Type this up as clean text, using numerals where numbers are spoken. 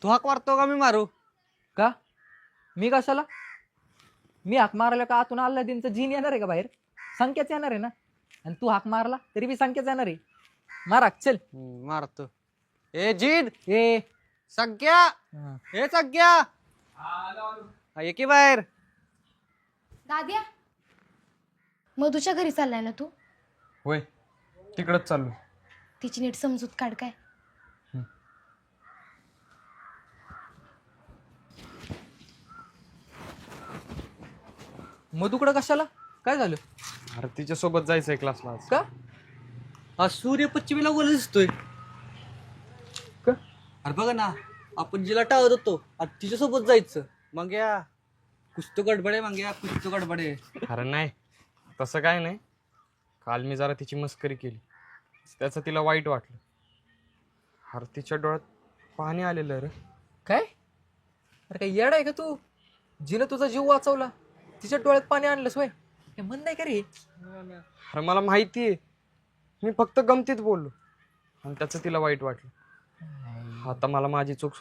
तू हाक मारतो का मी मारू? का मी कशाला? मी हाक मारला का आतून अल्लादीनचं जीन येणार आहे का बाहेर? संख्याच येणार आहे ना. आणि तू हाक मारला तरी बी संख्याच येणार आहे. मारा चल. मारतो. ए जीद, ए सग्या, हा. ए सग्या, ये की बाहेर. दाद्या, मधूच्या घरी चाललाय ना तू? होय, तिकडच चाललो. तिची नीट समजूत काढ काय. मधुकडं कशाला? काय झालं? अरे तिच्यासोबत जायचंय क्लासला आज. का? हा सूर्य पश्चिमेला वर दिसतोय. का? अरे बघा ना, आपण जिला टाळत होतो आता तिच्यासोबत जायचं. मग या कुछ तो गडबडे, मग या कुछ तो गडबडे. अरे नाही, तसं काय नाही. काल मी जरा तिची मस्करी केली, त्याचं तिला वाईट वाटलं. अरे तिच्या डोळ्यात पाणी आलेलं रे. काय? अरे काय येड आहे का तू? जिनं तुझा जीव वाचवला तिच्या डोळ्यात पाणी आणलंस वय? हे मन नाही का रे? अरे मला माहिती आहे, मी फक्त गमतीत बोललो आणि त्याचं तिला वाईट वाटलं. आता मला माझी चूक